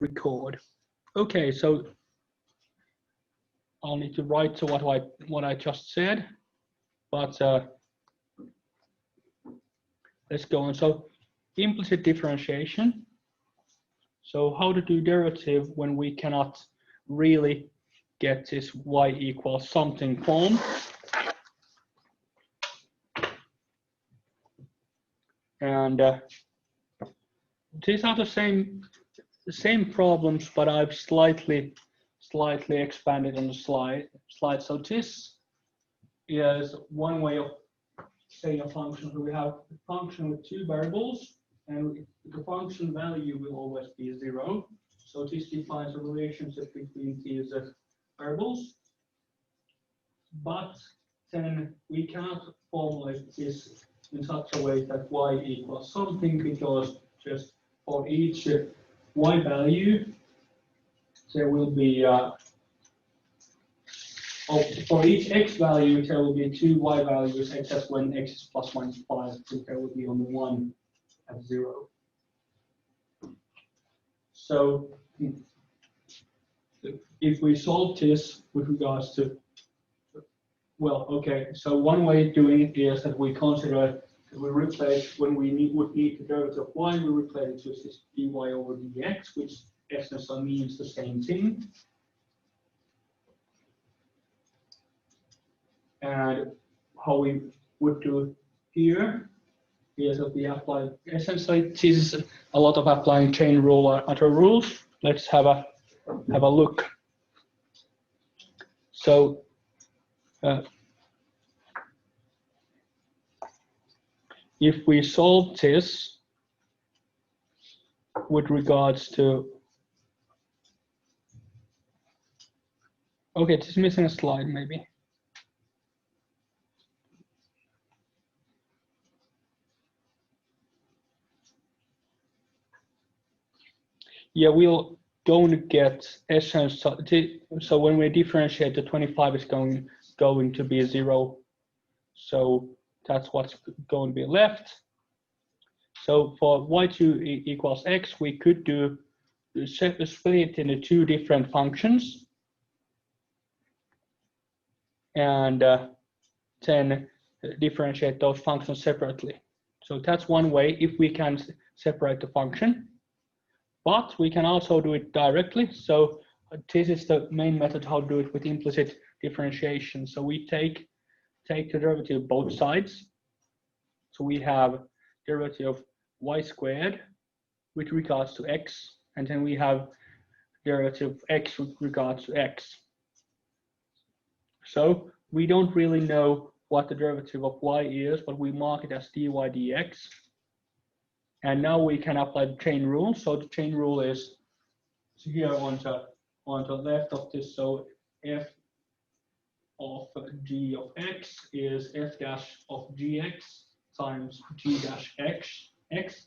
record. Okay, so I'll need to write to what I just said, but let's go on. So implicit differentiation. So how to do derivative when we cannot really get this y equals something form. And these are the same problems, but I've slightly expanded on the slide. So this is one way of saying a function. So we have a function with two variables, and the function value will always be 0. So this defines a relationship between these variables. But then we cannot formulate this in such a way that y equals something, because just for each y value, there will be for each x value, there will be two y values, except when x is plus minus 5, so there will be only one at 0. So if we solve this with regards to, well, okay, so one way of doing it is that we consider that we replace, when we would need the derivative of y, we replace it with this dy over dx, which essentially means the same thing. And how we would do here is that we apply, essentially this is a lot of applying chain rule or other rules. Let's have a look. So if we solve this with regards to, okay, this is missing a slide maybe. Yeah, we're going to get essence. So when we differentiate, the 25 is going to be 0. So that's what's going to be left. So for y2 equals x, we could do split it into two different functions, and then differentiate those functions separately. So that's one way if we can separate the function. But we can also do it directly. So this is the main method how to do it with implicit differentiation. So we take the derivative of both sides. So we have derivative of y squared with regards to x, and then we have derivative of x with regards to x. So we don't really know what the derivative of y is, but we mark it as dy dx. And now we can apply the chain rule. So the chain rule is here on the left of this. So f of g of x is f dash of gx times g dash x.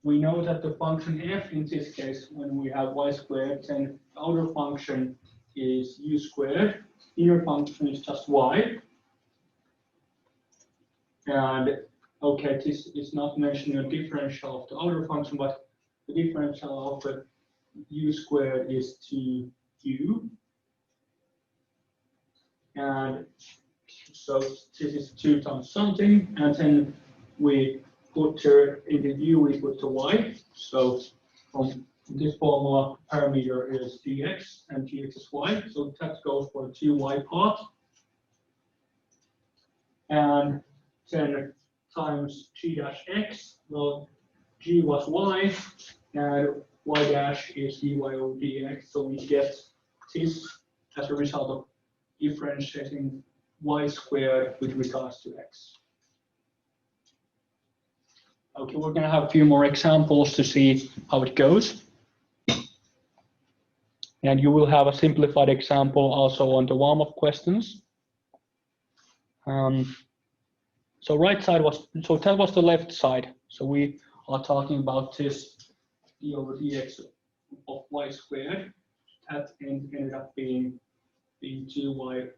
We know that the function f in this case, when we have y squared, then the outer function is u squared. Inner function is just y. And okay, this is not mentioning a differential of the outer function, but the differential of the u squared is 2u. And so this is 2 times something, and then we put in the u, we put the y. So from this formula, parameter is dx, and dx is y. So that goes for the 2y part. And then times g dash x, well, g was y, and y dash is dy over dx. So we get this as a result of differentiating y squared with regards to x. Okay, we're going to have a few more examples to see how it goes. And you will have a simplified example also on the warm-up questions. So right side so that was the left side. So we are talking about this d over dx of y squared. That ended up being 2y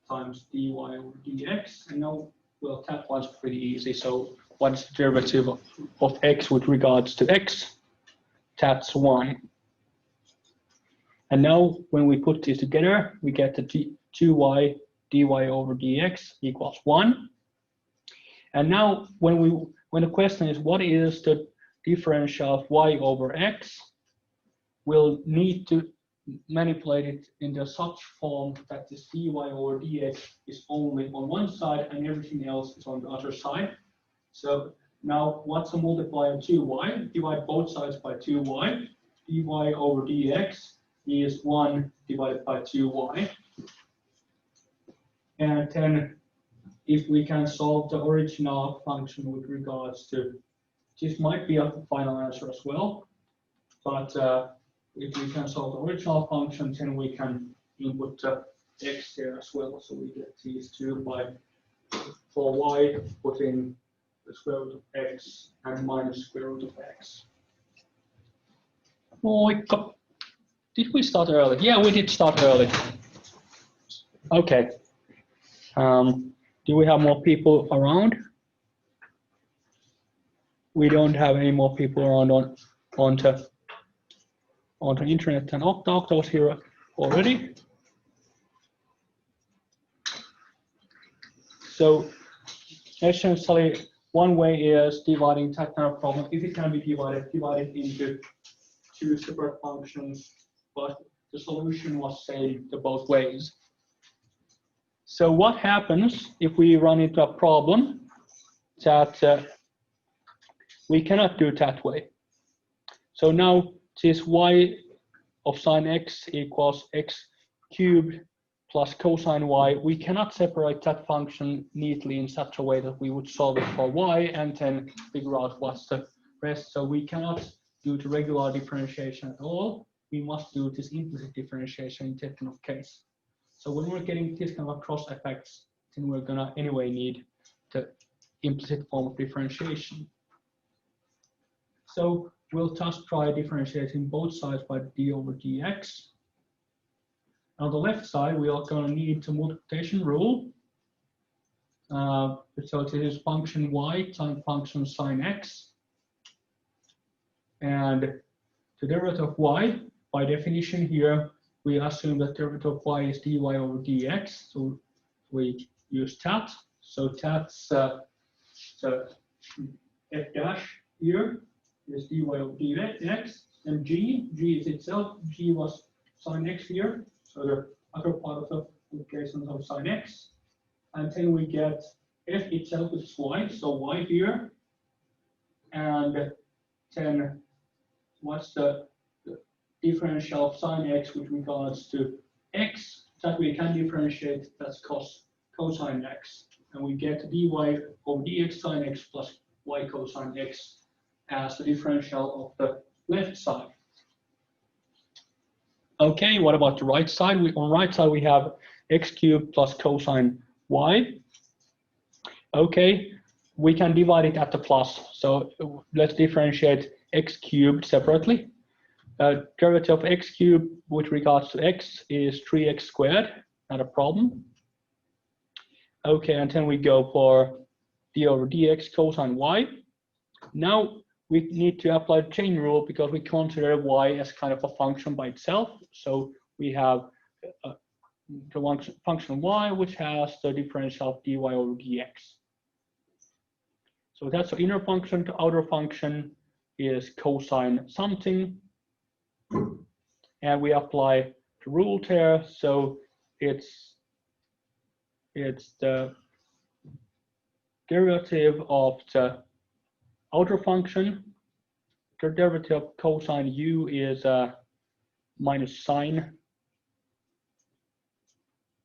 times dy over dx. And now, well, that one's pretty easy. So what's the derivative of x with regards to x? That's 1. And now when we put these together, we get the 2y dy over dx equals 1. And now when the question is what is the differential of y over x, we'll need to manipulate it into such form that this dy over dx is only on one side and everything else is on the other side. So now what's a multiplier of 2y? Divide both sides by 2y. dy over dx is 1 divided by 2y. And then if we can solve the original function with regards to, this might be a final answer as well, but if we can solve the original function, then we can input the x there as well. So we get these two by, for y, put in the square root of x and minus square root of x. Oh, did we start early? Yeah, we did start early. Okay. Do we have more people around? We don't have any more people around on the internet, and Octa was here already. So essentially, one way is dividing that kind of problem. If it can be divided into two separate functions, but the solution was same to both ways. So what happens if we run into a problem that we cannot do it that way? So now this y of sine x equals x cubed plus cosine y. We cannot separate that function neatly in such a way that we would solve it for y and then figure out what's the rest. So we cannot do the regular differentiation at all. We must do this implicit differentiation in that kind of case. So when we're getting this kind of cross effects, then we're gonna anyway need the implicit form of differentiation. So we'll just try differentiating both sides by d over dx. On the left side, we are going to need the multiplication rule. So this is function y times function sine x. And the derivative of y, by definition here, we assume that derivative of y is dy over dx. So we use that. So that's the f dash here is dy over dx. And g is itself, g was sine x here. So the other part of the multiplication of sine x. And then we get f itself is y, so y here. And then what's the differential of sine x with regards to x that we can differentiate, that's cosine x. And we get dy over dx sine x plus y cosine x as the differential of the left side. Okay, what about the right side? On the right side, we have x cubed plus cosine y. Okay, we can divide it at the plus. So let's differentiate x cubed separately. Derivative of x cubed with regards to x is 3x squared, not a problem. Okay, and then we go for d over dx cosine y. Now we need to apply the chain rule because we consider y as kind of a function by itself. So we have the function y, which has the differential of dy over dx. So that's the inner function. The outer function is cosine something. And we apply the rule there. So it's the derivative of the outer function. The derivative of cosine u is minus sine.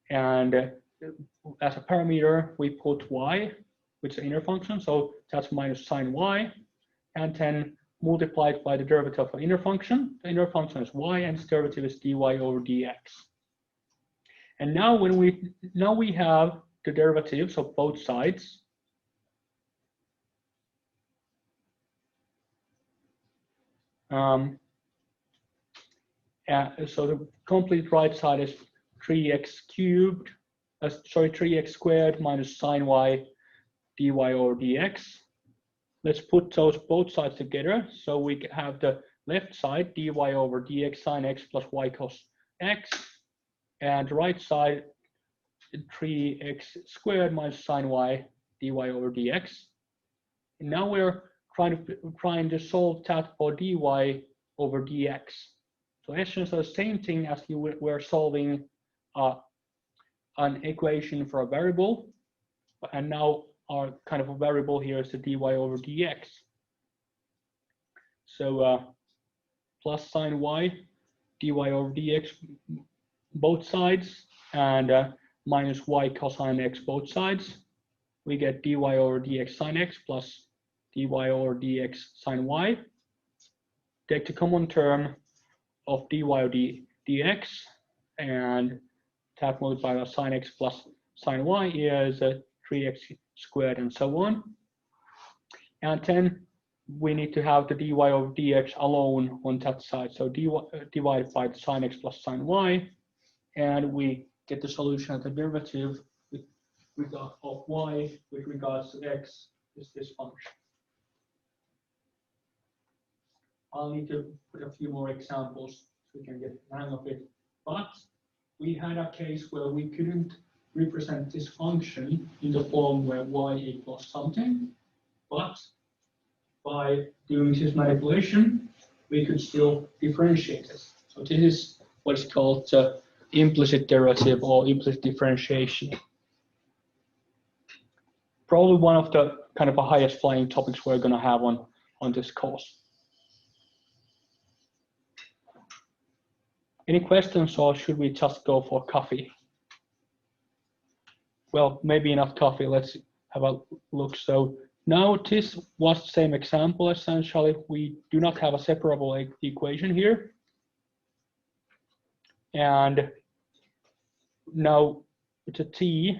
And as a parameter, we put y, which is the inner function. So that's minus sine y. And then multiplied by the derivative of the inner function. The inner function is y, and its derivative is dy over dx. And now when we have the derivatives of both sides. So the complete right side is 3x cubed, 3x squared minus sine y dy over dx. Let's put those both sides together. So we have the left side dy over dx sine x plus y x, and the right side 3x squared minus sine y dy over dx. And now we're trying to solve that for dy over dx. So essentially the same thing as you were solving an equation for a variable, and now our kind of a variable here is the dy over dx. So plus sine y dy over dx both sides, and minus y cosine x both sides. We get dy over dx sine x plus dy over dx sine y. Take the common term of dy over dx, and that multiplied by sine x plus sine y is 3x squared and so on. And then we need to have the dy over dx alone on that side. So divided by the sine x plus sine y, and we get the solution of the derivative of y with regards to x is this function. I'll need to put a few more examples so we can get the hang of it. But we had a case where we couldn't represent this function in the form where y equals something, but by doing this manipulation, we could still differentiate it. So this is what is called implicit derivative or implicit differentiation. Probably one of the kind of the highest flying topics we're going to have on this course. Any questions, or should we just go for coffee? Well, maybe enough coffee. Let's have a look. So now this was the same example essentially. We do not have a separable equation here. And now it's a t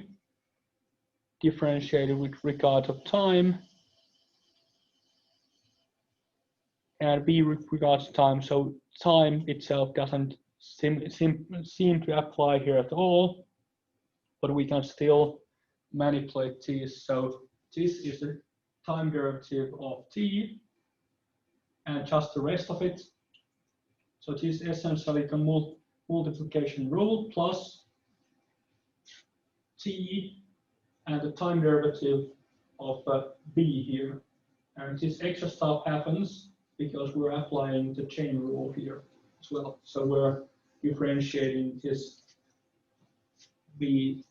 differentiated with regard to time, and b with regards to time. So time itself doesn't seem to apply here at all, but we can still manipulate this. So this is the time derivative of t, and just the rest of it. So this is essentially the multiplication rule plus t and the time derivative of b here. And this extra stuff happens because we're applying the chain rule here as well. So we're differentiating this b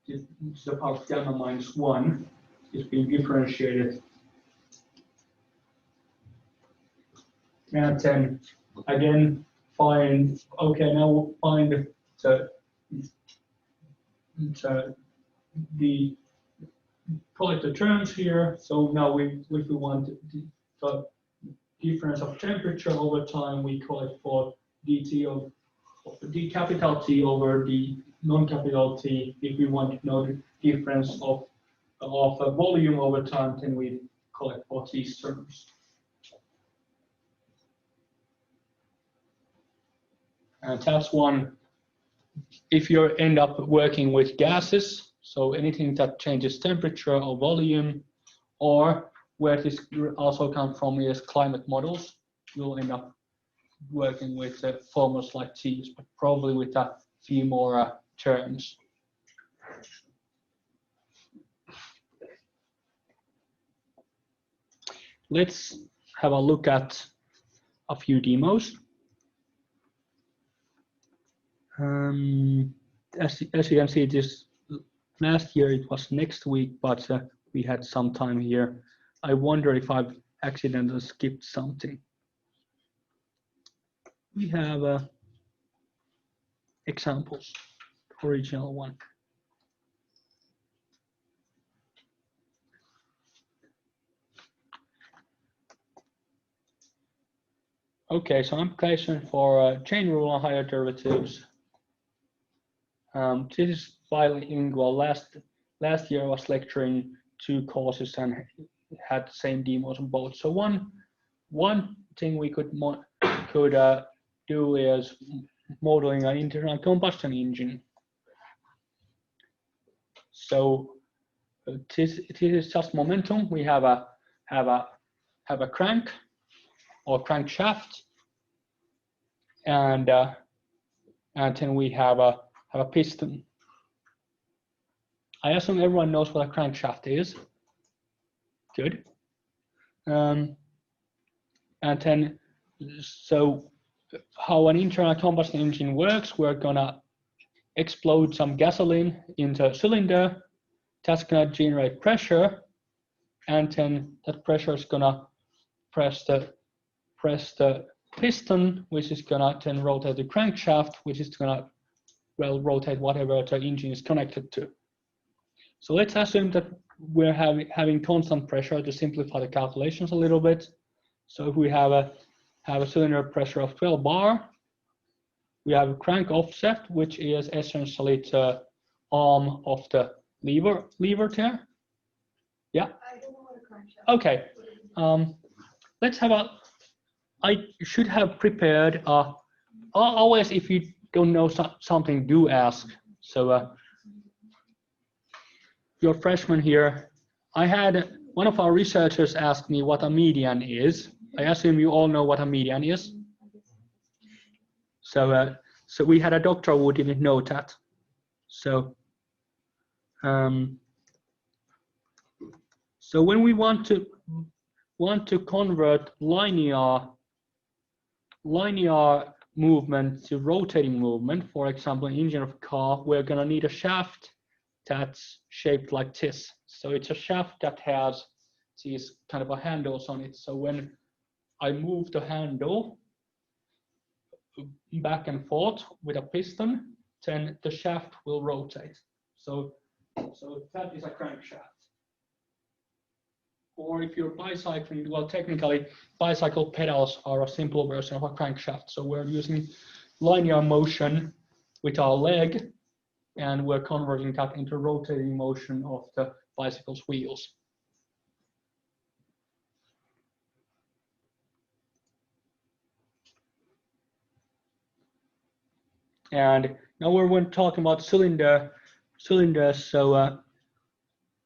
to the power of gamma minus 1 is being differentiated. And then again find, okay, now we'll find the collect the terms here. So now if we want the difference of temperature over time, we call it for dt of d capital T over the non-capital T. If we want to know the difference of a volume over time, then we call it for these terms. And that's one. If you end up working with gases, so anything that changes temperature or volume, or where this also comes from is climate models, you'll end up working with formulas like these, but probably with a few more terms. Let's have a look at a few demos. As you can see, this last year it was next week, but we had some time here. I wonder if I've accidentally skipped something. We have examples, original one. Okay, so application for chain rule and higher derivatives. This is bilingual. Last year I was lecturing 2 courses and had the same demos on both. So one thing we could do is modeling an internal combustion engine. So this is just momentum. We have a crank or crankshaft, and and then we have a piston. I assume everyone knows what a crankshaft is. Good. And then, so how an internal combustion engine works, we're gonna explode some gasoline into a cylinder. That's gonna generate pressure, and then that pressure is gonna press the piston, which is gonna then rotate the crankshaft, which is gonna, well, rotate whatever the engine is connected to. So let's assume that we're having constant pressure to simplify the calculations a little bit. So if we have a cylinder pressure of 12 bar, we have a crank offset, which is essentially the arm of the lever there. Yeah. I don't know what a crankshaft. Okay. Let's have a. I should have prepared. Always, if you don't know something, do ask. So your freshman here, I had one of our researchers ask me what a median is. I assume you all know what a median is. So we had a doctor who didn't know that. So so when we want to convert linear movement to rotating movement, for example, an engine of a car, we're gonna need a shaft that's shaped like this. So it's a shaft that has these kind of handles on it. So when I move the handle back and forth with a piston, then the shaft will rotate. So that is a crankshaft. Or if you're bicycling, well, technically, bicycle pedals are a simple version of a crankshaft. So we're using linear motion with our leg, and we're converting that into rotating motion of the bicycle's wheels. And now we're talking about cylinders, so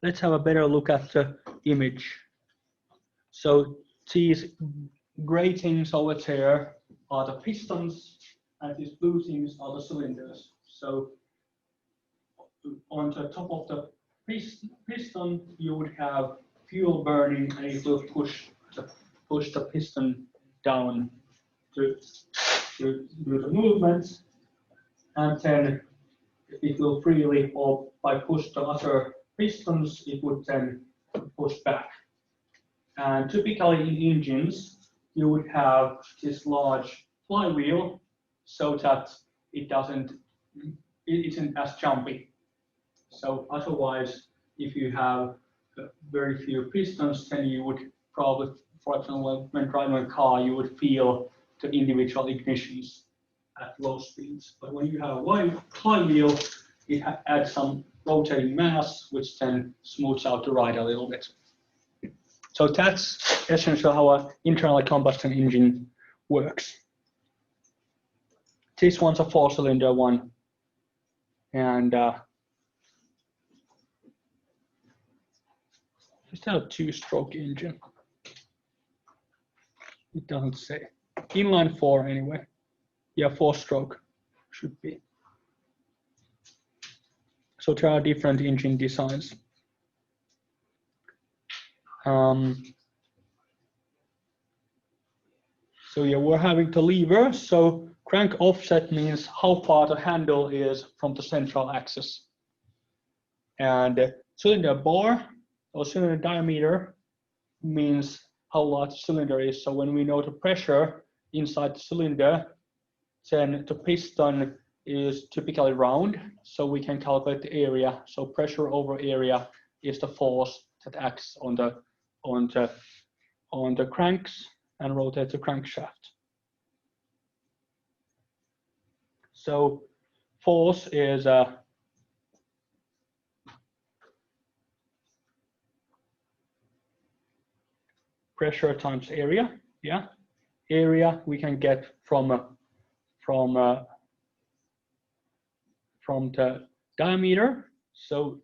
let's have a better look at the image. So these gray things over there are the pistons, and these blue things are the cylinders. So on the top of the piston, you would have fuel burning, and it will push the piston down to do the movement, and then it will freely, or by push the other pistons, it would then push back. And typically in engines, you would have this large flywheel so that it isn't as jumpy. So otherwise, if you have very few pistons, then you would probably, for example, when driving a car, you would feel the individual ignitions at low speeds. But when you have a wide flywheel, it adds some rotating mass, which then smooths out the ride a little bit. So that's essentially how an internal combustion engine works. This one's a 4-cylinder one, and is that a 2-stroke engine? It doesn't say. Inline 4 anyway. Yeah, 4-stroke should be. So there are different engine designs. So yeah, we're having the lever. So crank offset means how far the handle is from the central axis. And cylinder bore, or cylinder diameter, means how large the cylinder is. So when we know the pressure inside the cylinder, then the piston is typically round, so we can calculate the area. So pressure over area is the force that acts on the cranks and rotates the crankshaft. So force is pressure times area. Yeah, area we can get from the diameter. So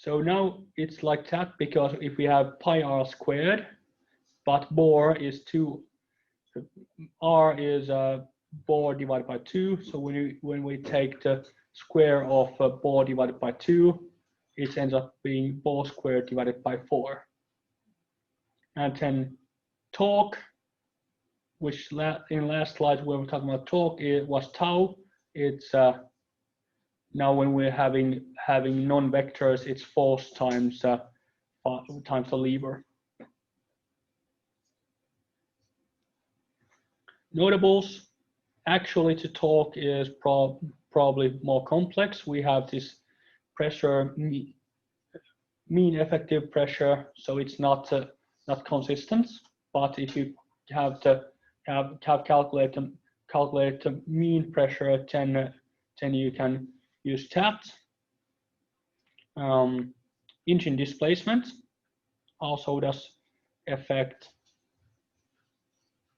now it's like that because if we have pi r squared, but bore is 2, r is bore divided by 2. So when we take the square of bore divided by 2, it ends up being bore squared divided by 4. And then torque, which in last slide where we're talking about torque, it was tau. It's now when we're having non-vectors, it's force times the lever. Notables. Actually, to torque is probably more complex. We have this pressure, mean effective pressure, so it's not consistent. But if you have to calculate the mean pressure, then you can use that. Engine displacement also does affect,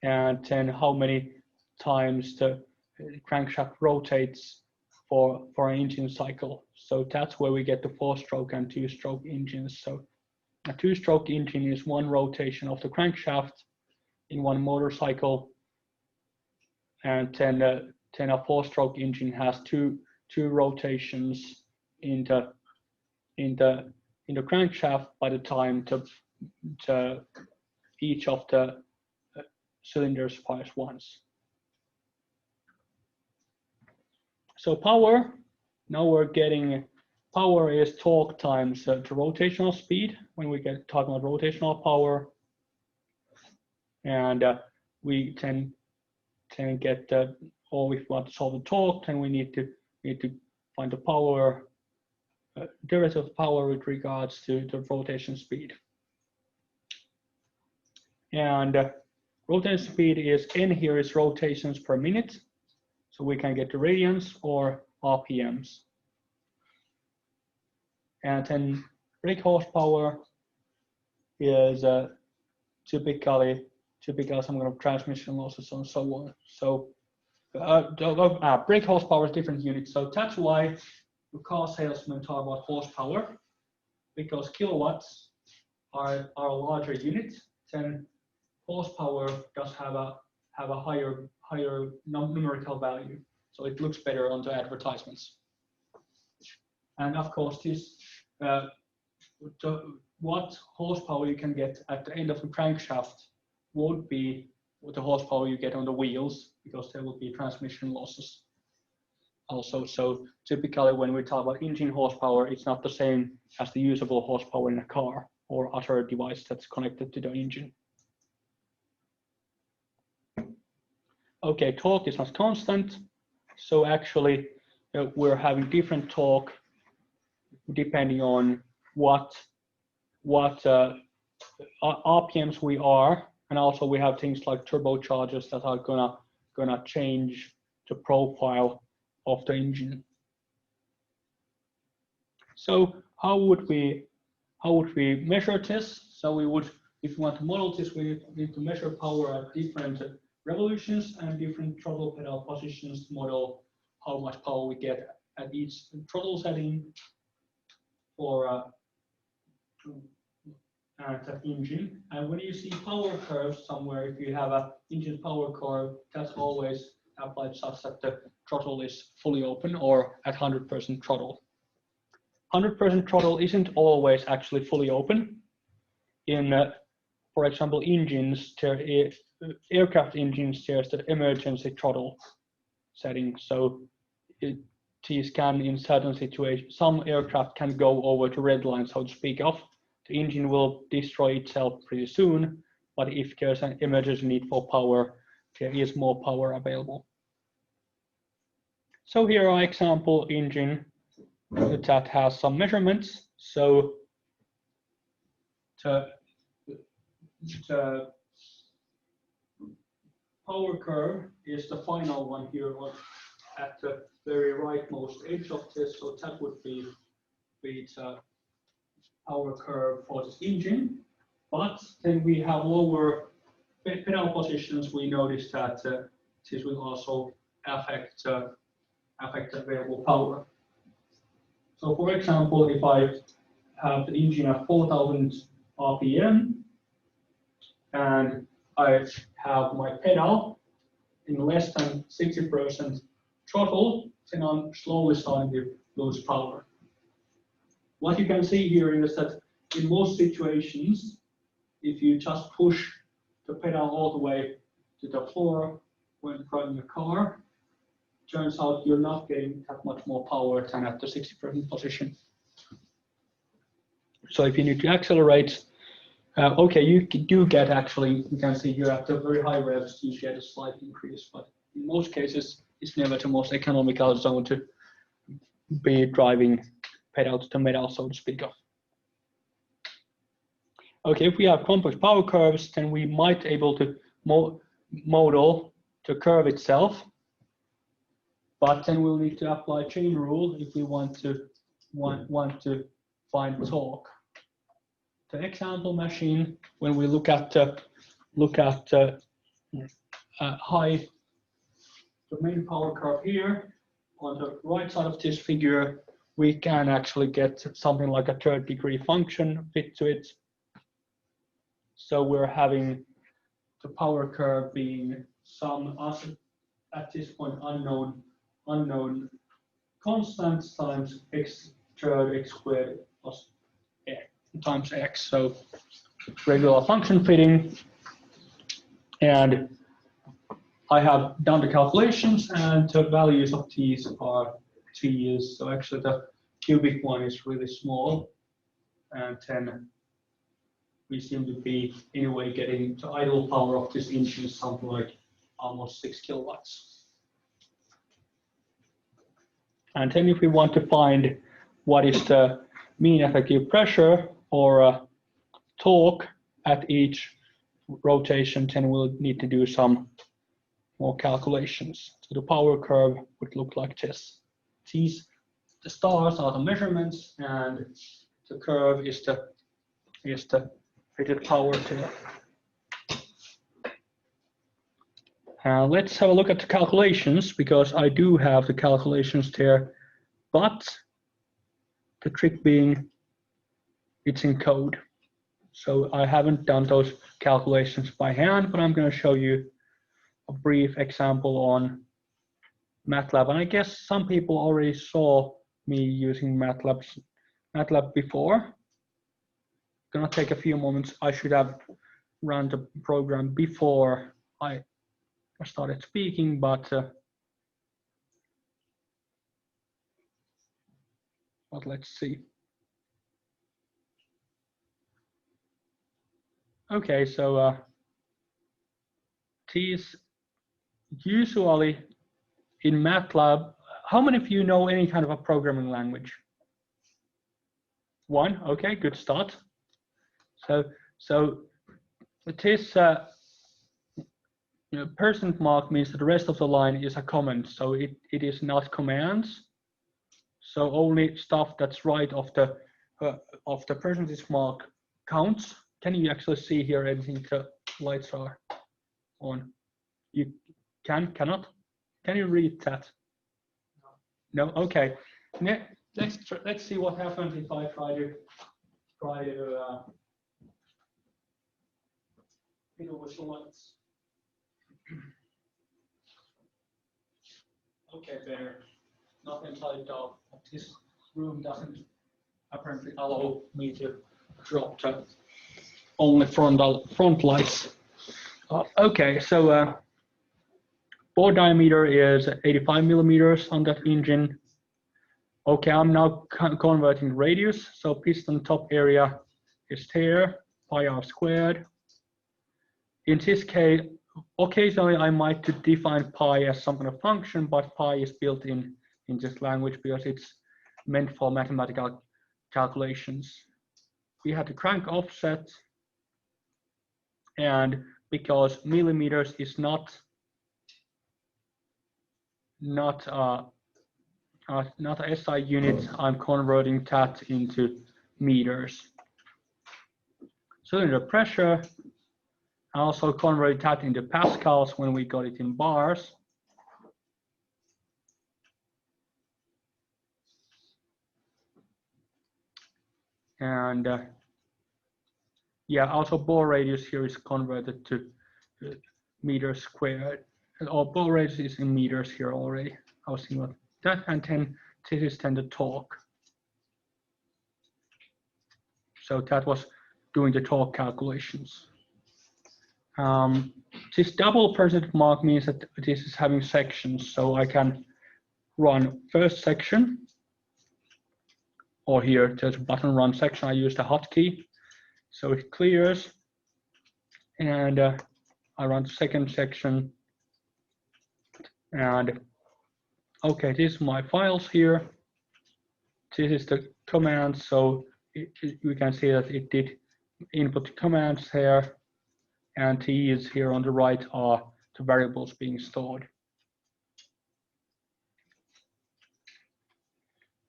and then how many times the crankshaft rotates for an engine cycle. So that's where we get the 4-stroke and 2-stroke engines. So a 2-stroke engine is 1 rotation of the crankshaft in 1 motorcycle, and then a 4-stroke engine has two rotations in the crankshaft by the time to each of the cylinders fires once. So power, now we're getting, power is torque times the rotational speed when we get talking about rotational power, and we can get or if we want to solve the torque, then we need to find the power, derivative of power with regards to the rotation speed. And rotation speed is N here is rotations per minute. So we can get the radians or RPMs. And then brake horsepower is typically some kind of transmission losses and so on. So brake horsepower is different units. So that's why the car salesmen talk about horsepower, because kilowatts are a larger unit. Then horsepower does have a higher numerical value, so it looks better on the advertisements. And of course, this what horsepower you can get at the end of the crankshaft won't be the horsepower you get on the wheels, because there will be transmission losses also. So typically when we talk about engine horsepower, it's not the same as the usable horsepower in a car or other device that's connected to the engine. Okay, torque is not constant, so actually we're having different torque depending on what RPMs we are, and also we have things like turbochargers that are gonna change the profile of the engine. So how would we measure this? So we would, if we want to model this, we need to measure power at different revolutions and different throttle pedal positions to model how much power we get at each throttle setting for the engine. And when you see power curves somewhere, if you have an engine power curve, that's always applied such that the throttle is fully open or at 100% throttle. 100% throttle isn't always actually fully open. In, for example, engines, aircraft engines, there's the emergency throttle setting. So these can, in certain situations, some aircraft can go over to red line, so to speak of. The engine will destroy itself pretty soon, but if there's an emergency need for power, there is more power available. So here are example engine that has some measurements. So the power curve is the final one here at the very rightmost edge of this. So that would be the power curve for this engine. But then we have lower pedal positions. We notice that this will also affect available power. So for example, if I have the engine at 4,000 RPM and I have my pedal in less than 60% throttle, then I'm slowly starting to lose power. What you can see here is that in most situations, if you just push the pedal all the way to the floor when driving a car, turns out you're not getting that much more power than at the 60% position. So if you need to accelerate, okay, you do get actually, you can see here at the very high revs, you get a slight increase, but in most cases, it's never the most economical zone to be driving pedal to the metal, so to speak of. Okay, if we have complex power curves, then we might be able to model the curve itself, but then we'll need to apply chain rule if we want to find torque. The example machine, when we look at high, the main power curve here on the right side of this figure, we can actually get something like a third-degree function fit to it. So we're having the power curve being some at this point unknown constant times x third x squared plus times x. So regular function fitting, and I have done the calculations, and the values of these are T's. So actually the cubic one is really small, and then we seem to be anyway getting the idle power of this engine is something like almost 6 kilowatts. And then if we want to find what is the mean effective pressure or torque at each rotation, then we'll need to do some more calculations. So the power curve would look like this. The stars are the measurements, and the curve is the rated power to. Let's have a look at the calculations, because I do have the calculations there, but the trick being it's in code. So I haven't done those calculations by hand, but I'm going to show you a brief example on MATLAB. And I guess some people already saw me using MATLAB before. Gonna take a few moments. I should have run the program before I started speaking, but let's see. Okay, so these usually in MATLAB. How many of you know any kind of a programming language? One. Okay, good start. So this percent mark means that the rest of the line is a comment, so it is not commands. So only stuff that's right of the percentage mark counts. Can you actually see here anything the lights are on? You cannot? Can you read that? No? Okay. Let's see what happens if I try to fiddle with the lights. Okay, better. Not inside the this room doesn't apparently allow me to drop the only front lights. Okay, so bore diameter is 85 millimeters on that engine. Okay, I'm now converting radius. So piston top area is here, pi r squared. In this case, occasionally I might define pi as some kind of function, but pi is built in this language because it's meant for mathematical calculations. We have the crank offset, and because millimeters is not a SI unit, I'm converting that into meters. Cylinder pressure, I also convert that into pascals when we got it in bars. And yeah, also bore radius here is converted to meters squared. Our ball rate is in meters here already. I was thinking about that, and then this is then the torque. So that was doing the torque calculations. This double percentage mark means that this is having sections, so I can run first section, or here there's a button run section. I use the hotkey, so it clears, and I run the second section, and okay, this is my files here. This is the command, so we can see that it did input commands here, and these here on the right are the variables being stored.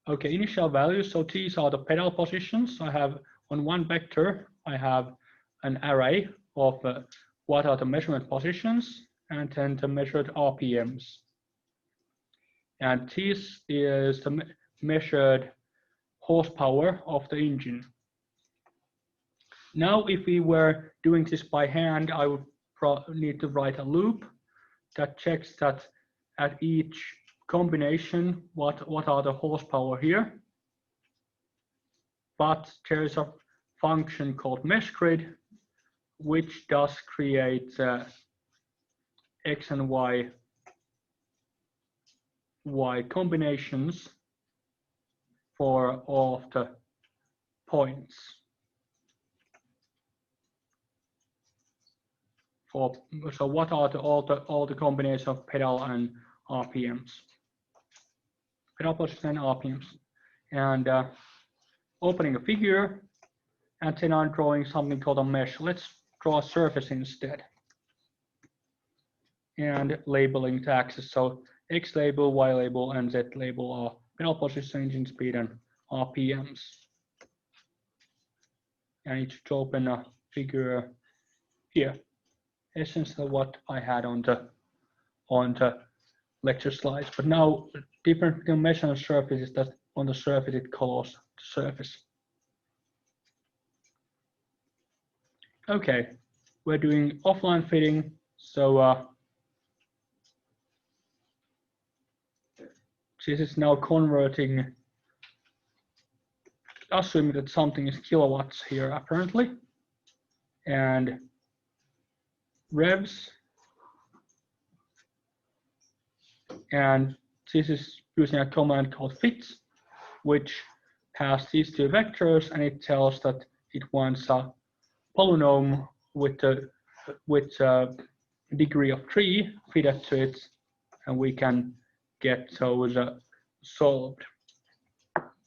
Okay, initial values, so these are the pedal positions. I have on one vector, I have an array of what are the measurement positions, and then the measured RPMs. And this is the measured horsepower of the engine. Now, if we were doing this by hand, I would need to write a loop that checks that at each combination, what are the horsepower here. But there is a function called meshgrid, which does create X and Y combinations for all of the points. So what are all the combinations of pedal and RPMs? Pedal position and RPMs. And opening a figure, and then I'm drawing something called a mesh. Let's draw a surface instead. And labeling the axis. So X label, Y label, and Z label are pedal position, engine speed, and RPMs. And I need to open a figure here. Essentially what I had on the lecture slides. But now different dimensional surface is that on the surface it colors the surface. Okay, we're doing offline fitting. So this is now converting, assuming that something is kilowatts here apparently, and revs, and this is using a command called fit, which has these two vectors, and it tells that it wants a polynomial with a degree of 3 fitted to it, and we can get those solved.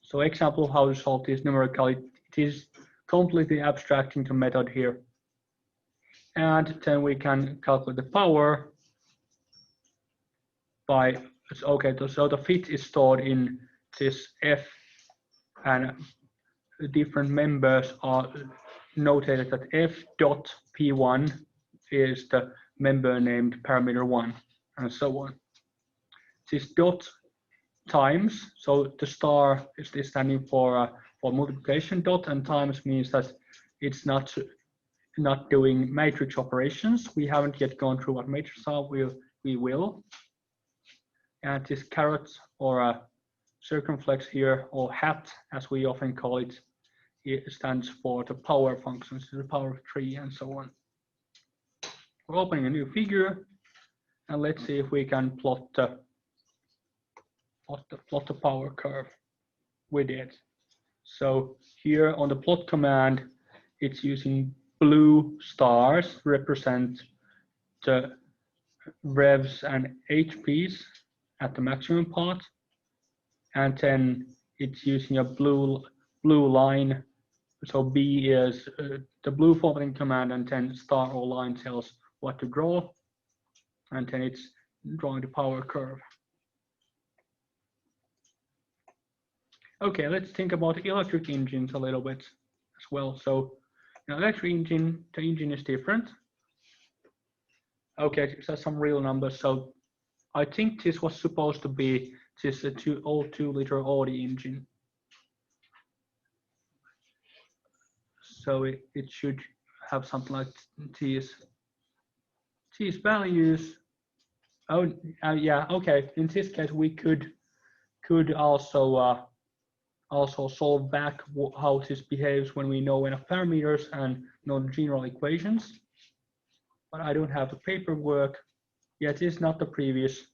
So example of how to solve this numerically, it is completely abstracting the method here. And then we can calculate the power by, okay, so the fit is stored in this F, and the different members are notated that F dot P1 is the member named parameter 1, and so on. This dot times, so the star is standing for multiplication dot, and times means that it's not doing matrix operations. We haven't yet gone through what matrices are. We will. And this caret or a circumflex here, or hat as we often call it, it stands for the power functions, the power of 3 and so on. We're opening a new figure, and let's see if we can plot the power curve with it. So here on the plot command, it's using blue stars to represent the revs and HPs at the maximum part, and then it's using a blue line. So B is the blue formatting command, and then star or line tells what to draw, and then it's drawing the power curve. Okay, let's think about electric engines a little bit as well. So, electric engine, the engine is different. Okay, it has some real numbers. So, I think this was supposed to be just a 2-liter Audi engine. So it should have something like these values. Oh, yeah, okay. In this case, we could also also solve back how this behaves when we know enough parameters and know the general equations. But I don't have the paperwork yet. It's not the previous,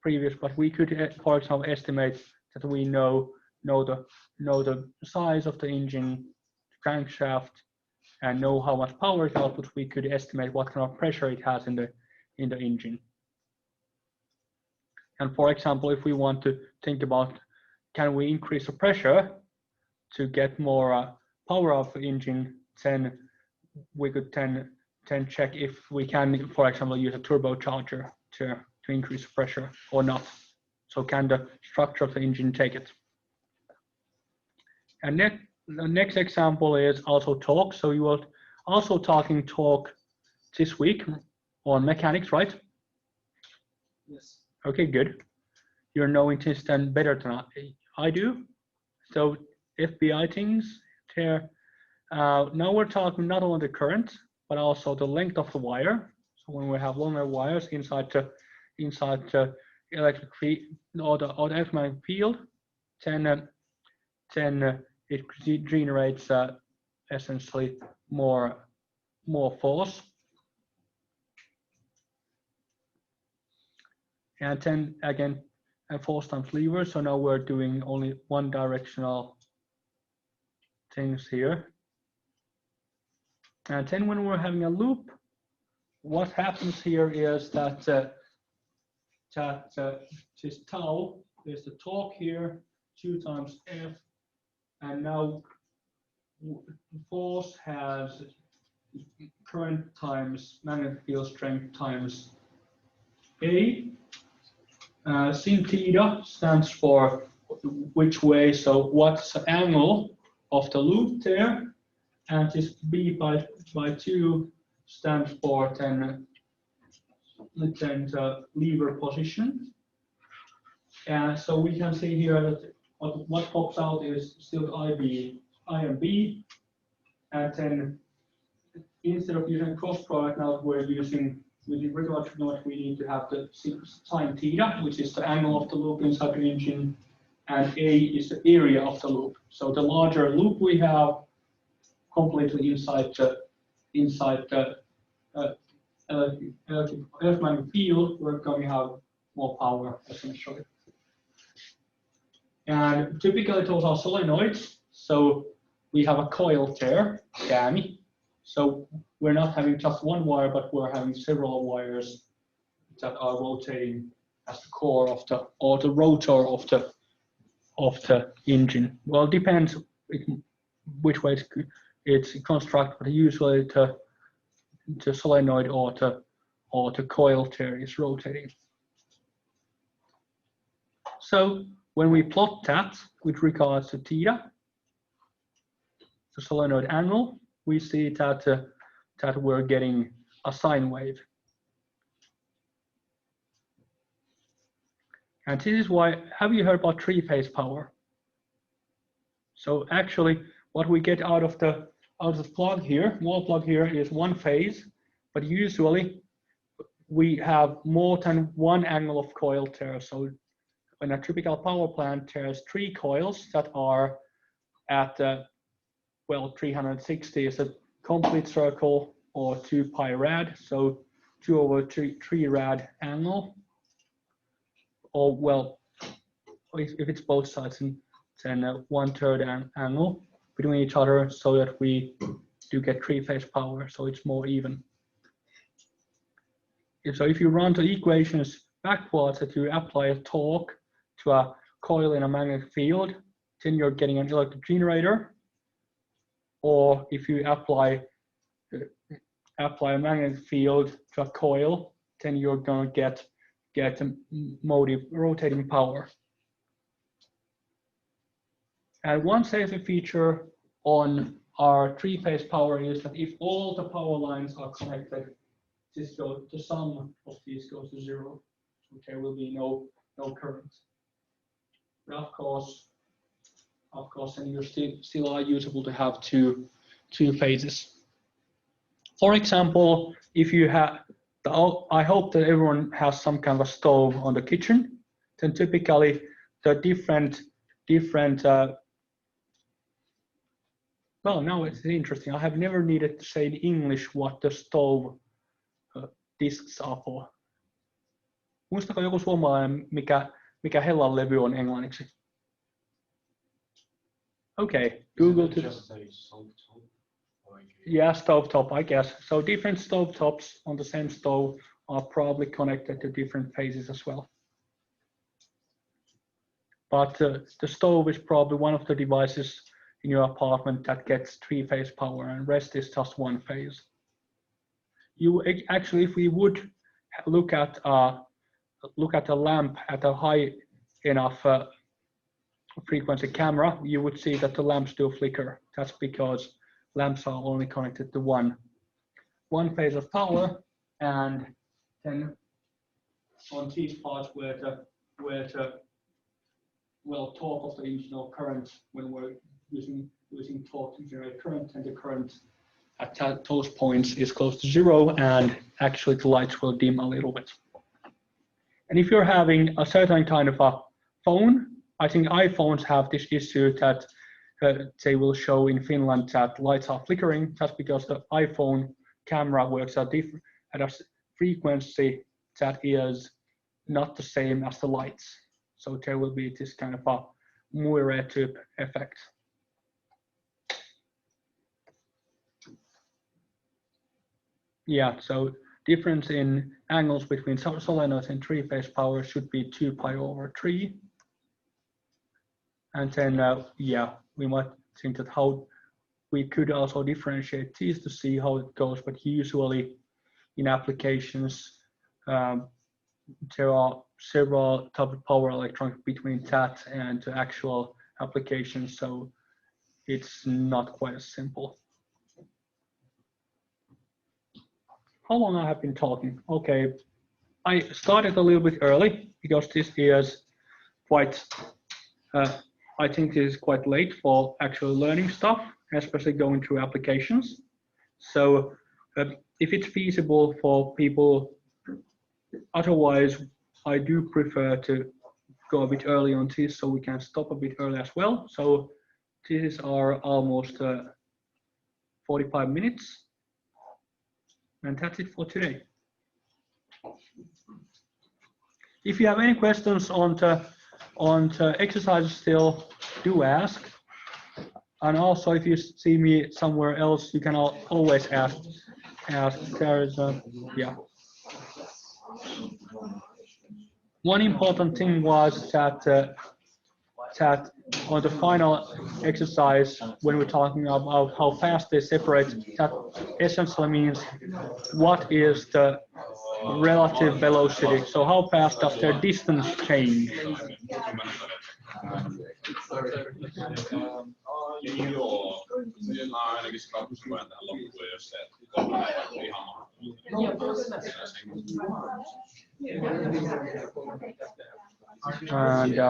but we could, for example, estimate that we know the size of the engine, crankshaft, and know how much power it outputs. We could estimate what kind of pressure it has in the engine. And for example, if we want to think about, can we increase the pressure to get more power out of the engine, then we could then check if we can, for example, use a turbocharger to increase the pressure or not. So can the structure of the engine take it? And the next example is also torque. So you were also talking torque this week on mechanics, right? Yes. Okay, good. You're knowing this then better than I do. So FBI things here. Now we're talking not only the current, but also the length of the wire. So when we have longer wires inside the electric field or the electromagnetic field, then it generates essentially more force. And then again, and force times lever. So now we're doing only one directional things here. And then when we're having a loop, what happens here is that this tau is the torque here, 2 times F, and now force has current times magnetic field strength times A. Sin theta stands for which way, so what's the angle of the loop there, and this B by 2 stands for then the lever position. And so we can see here that what pops out is still I and B, and then instead of using cross product, now we're using with regard to note, we need to have the sine theta, which is the angle of the loop inside the engine, and A is the area of the loop. So the larger loop we have completely inside the electromagnetic field, we're going to have more power essentially. And typically those are solenoids, so we have a coil there, Danny. So we're not having just one wire, but we're having several wires that are rotating as the core of the, or the rotor of the engine. Well, it depends which way it's constructed, but usually the solenoid or the coil there is rotating. So when we plot that with regards to theta, the solenoid angle, we see that we're getting a sine wave. And this is why, have you heard about three-phase power? So actually, what we get out of the plug here, wall plug here, is one phase, but usually we have more than one angle of coil there. So in a typical power plant, there's 3 coils that are at well, 360 is a complete circle, or 2 pi rad, so 2/3 rad angle, or well, if it's both sides, then 1/3 angle between each other, so that we do get 3-phase power, so it's more even. So if you run the equations backwards, that you apply a torque to a coil in a magnetic field, then you're getting an electric generator. Or if you apply a magnetic field to a coil, then you're going to get a motive rotating power. And one safety feature on our 3-phase power is that if all the power lines are connected, the sum of these goes to 0. So there will be no current. But of course, and you still are usable to have two phases. For example, if you have So I hope that everyone has some kind of a stove on the kitchen. Then typically the different well, now it's interesting. I have never needed to say in English what the stove discs are for. Muistako joku suomalainen, mikä hellan levy on englanniksi? Okay, Google to. Yeah, stovetop, I guess. So different stovetops on the same stove are probably connected to different phases as well. But the stove is probably one of the devices in your apartment that gets 3-phase power, and rest is just 1 phase. You actually, if we would look at a lamp at a high enough frequency camera, you would see that the lamps do flicker. That's because lamps are only connected to one phase of power, and then on these parts where the torque of the engine or current, when we're using torque to generate current, and the current at those points is close to 0, and actually the lights will dim a little bit. And if you're having a certain kind of a phone, I think iPhones have this issue that they will show in Finland that lights are flickering, just because the iPhone camera works at a frequency that is not the same as the lights. So there will be this kind of a Moiré-type effect. Yeah, so difference in angles between solenoids and 3-phase power should be 2 pi over 3. And then, yeah, we might think that how we could also differentiate these to see how it goes, but usually in applications, there are several types of power electrons between that and the actual application, so it's not quite as simple. How long I have been talking? Okay, I started a little bit early because this is quite, I think this is quite late for actually learning stuff, especially going through applications. So if it's feasible for people, otherwise I do prefer to go a bit early on this so we can stop a bit early as well. So this is our almost 45 minutes. And that's it for today. If you have any questions on the exercises still, do ask. And also, if you see me somewhere else, you can always ask. There is yeah. One important thing was that on the final exercise, when we're talking about how fast they separate, that essentially means what is the relative velocity. So how fast does their distance change? And